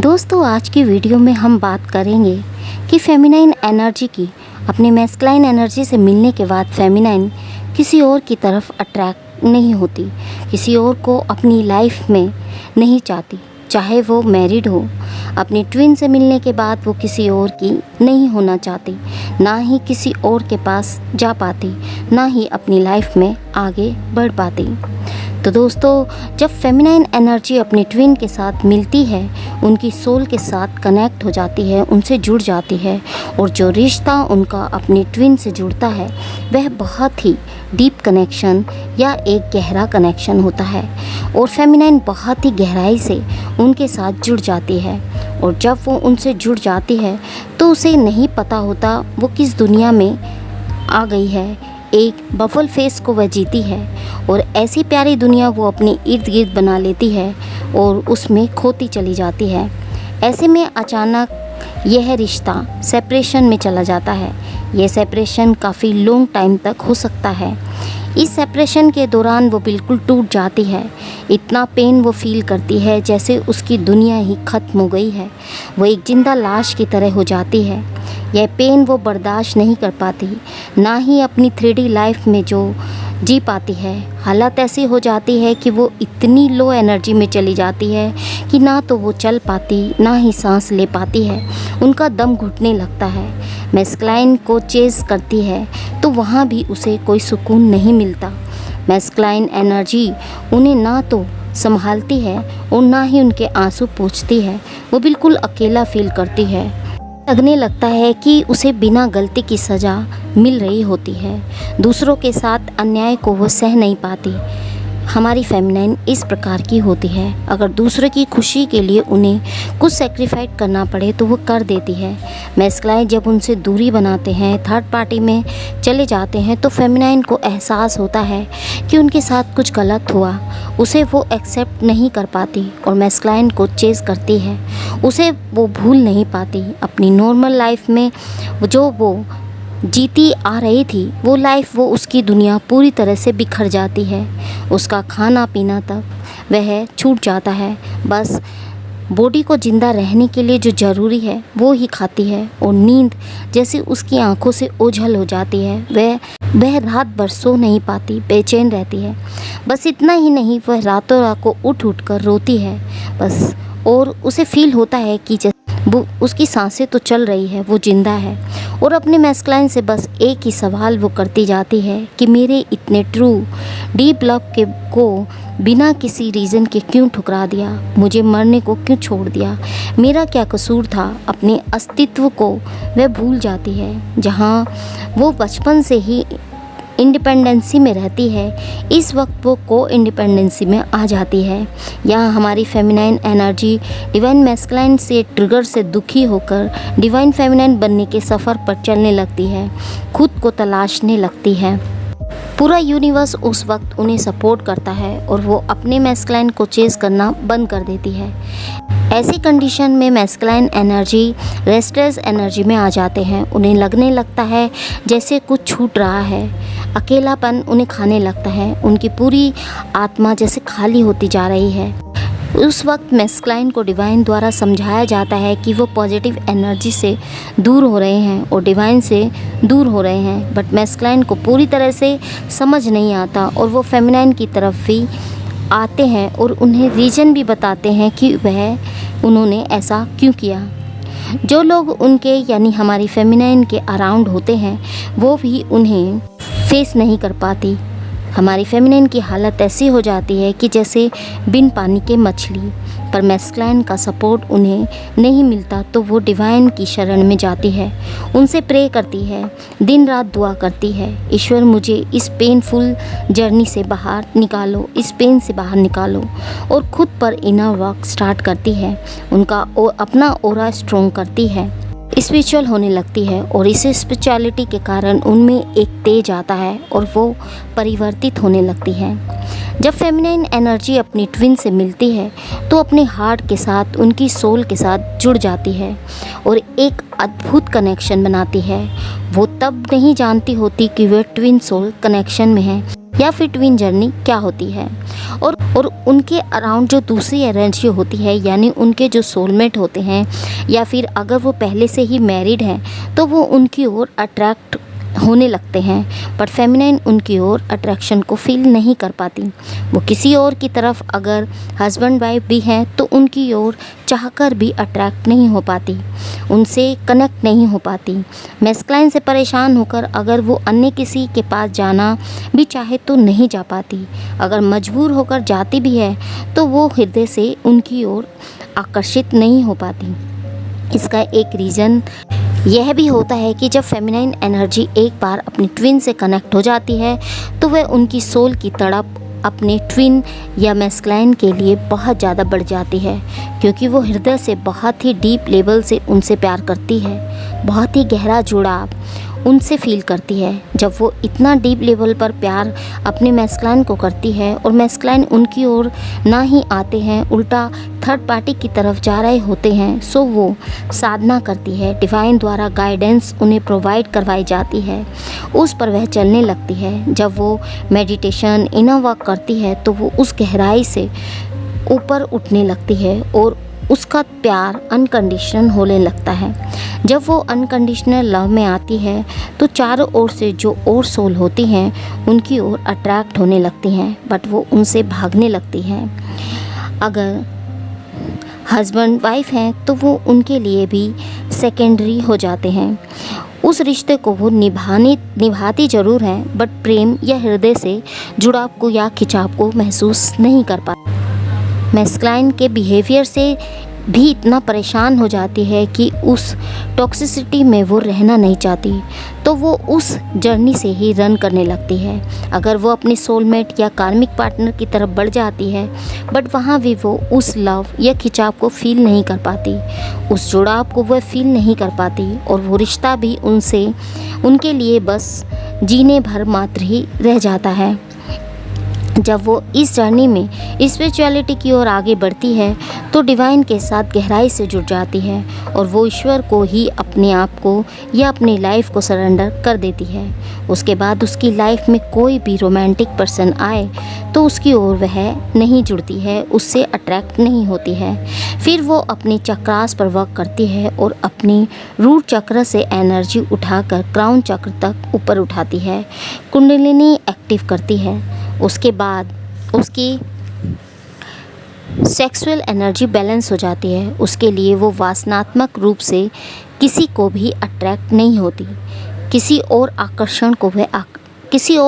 दोस्तों, आज की वीडियो में हम बात करेंगे कि फेमिनाइन एनर्जी की अपनी मैस्कुलाइन एनर्जी से मिलने के बाद फेमिनाइन किसी और की तरफ अट्रैक्ट नहीं होती, किसी और को अपनी लाइफ में नहीं चाहती। चाहे वो मैरिड हो, अपनी ट्विन से मिलने के बाद वो किसी और की नहीं होना चाहती, ना ही किसी और के पास जा पाती, ना ही अपनी लाइफ में आगे बढ़ पाती। तो दोस्तों, जब फेमिनाइन एनर्जी अपनी ट्विन के साथ मिलती है, उनकी सोल के साथ कनेक्ट हो जाती है, उनसे जुड़ जाती है, और जो रिश्ता उनका अपनी ट्विन से जुड़ता है वह बहुत ही डीप कनेक्शन या एक गहरा कनेक्शन होता है। और फेमिनाइन बहुत ही गहराई से उनके साथ जुड़ जाती है, और जब वो उनसे जुड़ जाती है तो उसे नहीं पता होता वो किस दुनिया में आ गई है। एक बफल फेस को वह जीती है और ऐसी प्यारी दुनिया वो अपने इर्द गिर्द बना लेती है और उसमें खोती चली जाती है। ऐसे में अचानक यह रिश्ता सेपरेशन में चला जाता है। यह सेपरेशन काफ़ी लॉन्ग टाइम तक हो सकता है। इस सेपरेशन के दौरान वो बिल्कुल टूट जाती है। इतना पेन वो फील करती है जैसे उसकी दुनिया ही ख़त्म हो गई है। वो एक जिंदा लाश की तरह हो जाती है। यह पेन वो बर्दाश्त नहीं कर पाती, ना ही अपनी 3D लाइफ में जो जी पाती है। हालत ऐसी हो जाती है कि वो इतनी लो एनर्जी में चली जाती है कि ना तो वो चल पाती, ना ही सांस ले पाती है। उनका दम घुटने लगता है। मैस्कुलाइन को चेज़ करती है तो वहाँ भी उसे कोई सुकून नहीं मिलता। मैस्कुलाइन एनर्जी उन्हें ना तो संभालती है और ना ही उनके आंसू पोंछती है। वो बिल्कुल अकेला फील करती है। लगने लगता है कि उसे बिना गलती की सज़ा मिल रही होती है। दूसरों के साथ अन्याय को वो सह नहीं पाती। हमारी फेमिनाइन इस प्रकार की होती है। अगर दूसरे की खुशी के लिए उन्हें कुछ सेक्रीफाइस करना पड़े तो वो कर देती है। मैस्कुलाइन जब उनसे दूरी बनाते हैं, थर्ड पार्टी में चले जाते हैं, तो फेमिनाइन को एहसास होता है कि उनके साथ कुछ गलत हुआ। उसे वो एक्सेप्ट नहीं कर पाती और मैस्कुलाइन को चेज़ करती है। उसे वो भूल नहीं पाती। अपनी नॉर्मल लाइफ में जो वो जीती आ रही थी, वो लाइफ, वो उसकी दुनिया पूरी तरह से बिखर जाती है। उसका खाना पीना तक वह छूट जाता है। बस बॉडी को ज़िंदा रहने के लिए जो ज़रूरी है वो ही खाती है, और नींद जैसे उसकी आंखों से ओझल हो जाती है। वह रात भर सो नहीं पाती, बेचैन रहती है। बस इतना ही नहीं, वह रातों रात को उठ कर रोती है बस। और उसे फील होता है कि वो उसकी सांसें तो चल रही है, वो ज़िंदा है। और अपने मैस्कुलाइन से बस एक ही सवाल वो करती जाती है कि मेरे इतने ट्रू डीप लव को बिना किसी रीज़न के क्यों ठुकरा दिया, मुझे मरने को क्यों छोड़ दिया, मेरा क्या कसूर था। अपने अस्तित्व को वह भूल जाती है। जहाँ वो बचपन से ही इंडिपेंडेंसी में रहती है, इस वक्त वो को इंडिपेंडेंसी में आ जाती है। यहाँ हमारी फेमिनाइन एनर्जी डिवाइन मैस्कुलाइन से ट्रिगर से दुखी होकर डिवाइन फेमिनाइन बनने के सफ़र पर चलने लगती है, खुद को तलाशने लगती है। पूरा यूनिवर्स उस वक्त उन्हें सपोर्ट करता है और वो अपने मैस्कुलाइन को चेज़ करना बंद कर देती है। ऐसी कंडीशन में मैस्कुलाइन एनर्जी रेस्टलेस एनर्जी में आ जाते हैं। उन्हें लगने लगता है जैसे कुछ छूट रहा है। अकेलापन उन्हें खाने लगता है। उनकी पूरी आत्मा जैसे खाली होती जा रही है। उस वक्त मैस्कुलाइन को डिवाइन द्वारा समझाया जाता है कि वो पॉजिटिव एनर्जी से दूर हो रहे हैं और डिवाइन से दूर हो रहे हैं। बट मैस्कुलाइन को पूरी तरह से समझ नहीं आता और वो फेमिनाइन की तरफ भी आते हैं और उन्हें रीज़न भी बताते हैं कि उन्होंने ऐसा क्यों किया। जो लोग उनके यानी हमारी फेमिनाइन के अराउंड होते हैं वो भी उन्हें फेस नहीं कर पाती। हमारी फेमिनाइन की हालत ऐसी हो जाती है कि जैसे बिन पानी के मछली। पर मैस्कुलाइन का सपोर्ट उन्हें नहीं मिलता तो वो डिवाइन की शरण में जाती है, उनसे प्रे करती है, दिन रात दुआ करती है, ईश्वर मुझे इस पेनफुल जर्नी से बाहर निकालो, इस पेन से बाहर निकालो। और ख़ुद पर इनर वर्क स्टार्ट करती है। उनका अपना ऑरा स्ट्रॉन्ग करती है, स्पिरिचुअल होने लगती है। और इस स्पिरिचुअलिटी के कारण उनमें एक तेज आता है और वो परिवर्तित होने लगती है। जब फेमिनाइन एनर्जी अपनी ट्विन से मिलती है तो अपने हार्ट के साथ, उनकी सोल के साथ जुड़ जाती है और एक अद्भुत कनेक्शन बनाती है। वो तब नहीं जानती होती कि वह ट्विन सोल कनेक्शन में है या फिर ट्विन जर्नी क्या होती है। और और उनके अराउंड जो दूसरी एनर्जी होती है, यानी उनके जो सोलमेट होते हैं, या फिर अगर वो पहले से ही मैरिड हैं तो वो उनकी ओर अट्रैक्ट होने लगते हैं, बट फेमिनाइन उनकी ओर अट्रैक्शन को फील नहीं कर पाती। वो किसी और की तरफ अगर हस्बैंड वाइफ भी हैं तो उनकी ओर चाहकर भी अट्रैक्ट नहीं हो पाती, उनसे कनेक्ट नहीं हो पाती। मैस्कुलाइन से परेशान होकर अगर वो अन्य किसी के पास जाना भी चाहे तो नहीं जा पाती। अगर मजबूर होकर जाती भी है तो वो हृदय से उनकी ओर आकर्षित नहीं हो पाती। इसका एक रीज़न यह भी होता है कि जब फेमिनाइन एनर्जी एक बार अपनी ट्विन से कनेक्ट हो जाती है तो वह उनकी सोल की तड़प अपने ट्विन या मैस्कुलाइन के लिए बहुत ज़्यादा बढ़ जाती है, क्योंकि वो हृदय से बहुत ही डीप लेवल से उनसे प्यार करती है, बहुत ही गहरा जुड़ाव उनसे फील करती है। जब वो इतना डीप लेवल पर प्यार अपने मैस्कुलाइन को करती है और मैस्कुलाइन उनकी ओर ना ही आते हैं, उल्टा थर्ड पार्टी की तरफ जा रहे होते हैं, सो वो साधना करती है, डिवाइन द्वारा गाइडेंस उन्हें प्रोवाइड करवाई जाती है, उस पर वह चलने लगती है। जब वो मेडिटेशन इनर वर्क करती है तो वो उस गहराई से ऊपर उठने लगती है और उसका प्यार अनकंडीशनल होने लगता है। जब वो अनकंडीशनल लव में आती है तो चारों ओर से जो और सोल होती हैं उनकी ओर अट्रैक्ट होने लगती हैं, बट वो उनसे भागने लगती हैं। अगर हस्बैंड वाइफ हैं तो वो उनके लिए भी सेकेंडरी हो जाते हैं। उस रिश्ते को वो निभाती ज़रूर हैं, बट प्रेम या हृदय से जुड़ाव को या खिंचाव को महसूस नहीं कर पाते। मैस्कुलाइन के बिहेवियर से भी इतना परेशान हो जाती है कि उस टॉक्सिसिटी में वो रहना नहीं चाहती, तो वो उस जर्नी से ही रन करने लगती है। अगर वो अपनी सोलमेट या कार्मिक पार्टनर की तरफ बढ़ जाती है, बट वहाँ भी वो उस लव या खिंचाव को फील नहीं कर पाती, उस जुड़ाव को वह फील नहीं कर पाती, और वो रिश्ता भी उनसे उनके लिए बस जीने भर मात्र ही रह जाता है। जब वो इस जर्नी में स्पिरिचुअलिटी की ओर आगे बढ़ती है तो डिवाइन के साथ गहराई से जुड़ जाती है और वो ईश्वर को ही अपने आप को या अपनी लाइफ को सरेंडर कर देती है। उसके बाद उसकी लाइफ में कोई भी रोमांटिक पर्सन आए तो उसकी ओर वह नहीं जुड़ती है, उससे अट्रैक्ट नहीं होती है। फिर वो अपनी चक्रास पर वर्क करती है और अपनी रूट चक्र से एनर्जी उठाकर क्राउन चक्र तक ऊपर उठाती है, कुंडलिनी एक्टिव करती है। उसके बाद उसकी सेक्सुअल एनर्जी बैलेंस हो जाती है। उसके लिए वो वासनात्मक रूप से किसी को भी अट्रैक्ट नहीं होती, किसी और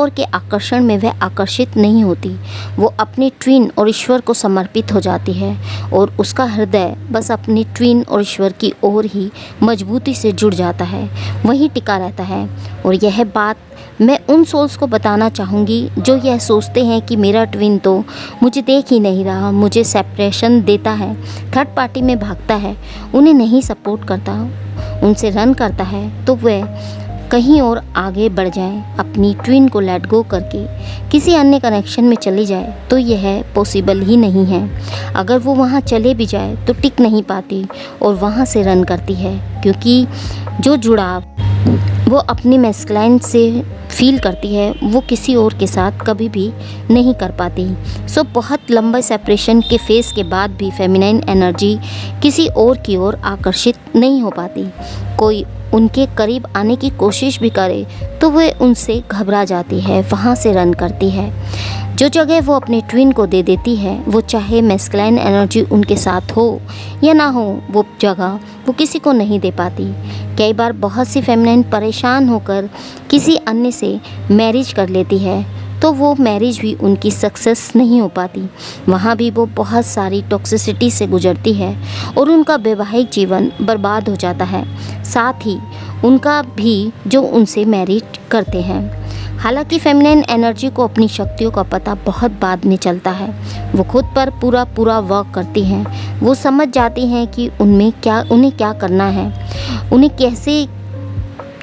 के आकर्षण में वह आकर्षित नहीं होती। वो अपनी ट्विन और ईश्वर को समर्पित हो जाती है और उसका हृदय बस अपनी ट्विन और ईश्वर की ओर ही मजबूती से जुड़ जाता है, वहीं टिका रहता है। और यह बात मैं उन सोल्स को बताना चाहूँगी जो यह सोचते हैं कि मेरा ट्विन तो मुझे देख ही नहीं रहा, मुझे सेपरेशन देता है, थर्ड पार्टी में भागता है, उन्हें नहीं सपोर्ट करता, उनसे रन करता है, तो वह कहीं और आगे बढ़ जाएं, अपनी ट्विन को लेट गो करके किसी अन्य कनेक्शन में चली जाए तो यह पॉसिबल ही नहीं है। अगर वो वहाँ चले भी जाए तो टिक नहीं पाती और वहाँ से रन करती है, क्योंकि जो जुड़ाव वो अपनी मैस्कुलाइन से फील करती है वो किसी और के साथ कभी भी नहीं कर पाती। सो बहुत लंबे सेपरेशन के फेज़ के बाद भी फेमिनाइन एनर्जी किसी और की ओर आकर्षित नहीं हो पाती। कोई उनके करीब आने की कोशिश भी करे तो वह उनसे घबरा जाती है, वहाँ से रन करती है। जो जगह वो अपने ट्विन को दे देती है, वो चाहे मैस्कुलाइन एनर्जी उनके साथ हो या ना हो, वो जगह वो किसी को नहीं दे पाती। कई बार बहुत सी फेमिनाइन परेशान होकर किसी अन्य से मैरिज कर लेती है तो वो मैरिज भी उनकी सक्सेस नहीं हो पाती। वहाँ भी वो बहुत सारी टॉक्सिसिटी से गुजरती है और उनका वैवाहिक जीवन बर्बाद हो जाता है, साथ ही उनका भी जो उनसे मैरिज करते हैं। हालांकि फेमिनाइन एनर्जी को अपनी शक्तियों का पता बहुत बाद में चलता है। वो खुद पर पूरा वर्क करती हैं। वो समझ जाती हैं कि उन्हें क्या करना है, उन्हें कैसे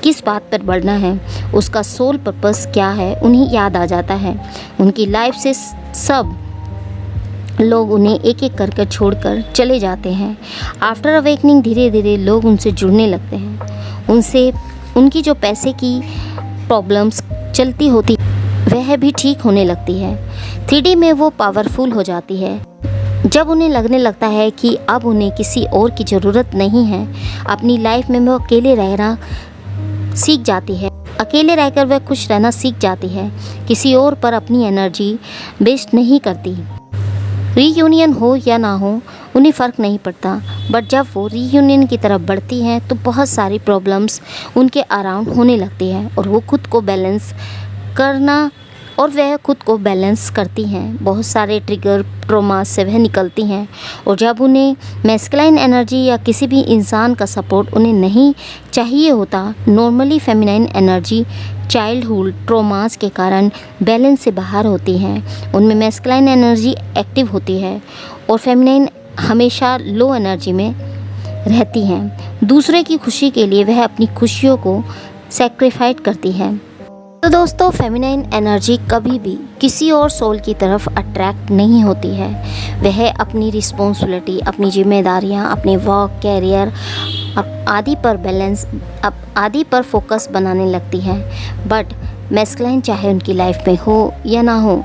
किस बात पर बढ़ना है, उसका सोल पर्पस क्या है, उन्हें याद आ जाता है। उनकी लाइफ से सब लोग उन्हें एक एक करके छोड़कर चले जाते हैं। आफ्टर अवेकनिंग धीरे धीरे लोग उनसे जुड़ने लगते हैं। उनकी जो पैसे की प्रॉब्लम्स चलती होती वह भी ठीक होने लगती है। 3D में वो पावरफुल हो जाती है। जब उन्हें लगने लगता है कि अब उन्हें किसी और की ज़रूरत नहीं है, अपनी लाइफ में वो अकेले रहना सीख जाती है। अकेले रहकर वह खुश रहना सीख जाती है, किसी और पर अपनी एनर्जी वेस्ट नहीं करती। रीयूनियन हो या ना हो उन्हें फ़र्क नहीं पड़ता, बट जब वो रीयूनियन की तरफ बढ़ती हैं तो बहुत सारी प्रॉब्लम्स उनके अराउंड होने लगती है और वह खुद को बैलेंस करती हैं। बहुत सारे ट्रिगर ट्रॉमा से वह निकलती हैं और जब उन्हें मैस्कुलाइन एनर्जी या किसी भी इंसान का सपोर्ट उन्हें नहीं चाहिए होता, normally feminine energy childhood traumas के कारण बैलेंस से बाहर होती हैं। उनमें मैस्कुलाइन एनर्जी एक्टिव होती है और फेमिनाइन हमेशा लो एनर्जी में रहती हैं। दूसरे की खुशी के लिए वह अपनी खुशियों को सैक्रिफाइस करती है। तो दोस्तों, फेमिनाइन एनर्जी कभी भी किसी और सोल की तरफ अट्रैक्ट नहीं होती है। वह अपनी रिस्पॉन्सिबिलिटी, अपनी जिम्मेदारियां, अपने वर्क, कैरियर आदि पर फोकस बनाने लगती है। बट मैस्कुलाइन चाहे उनकी लाइफ में हो या ना हो,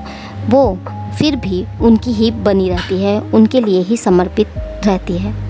वो फिर भी उनकी ही बनी रहती है, उनके लिए ही समर्पित रहती है।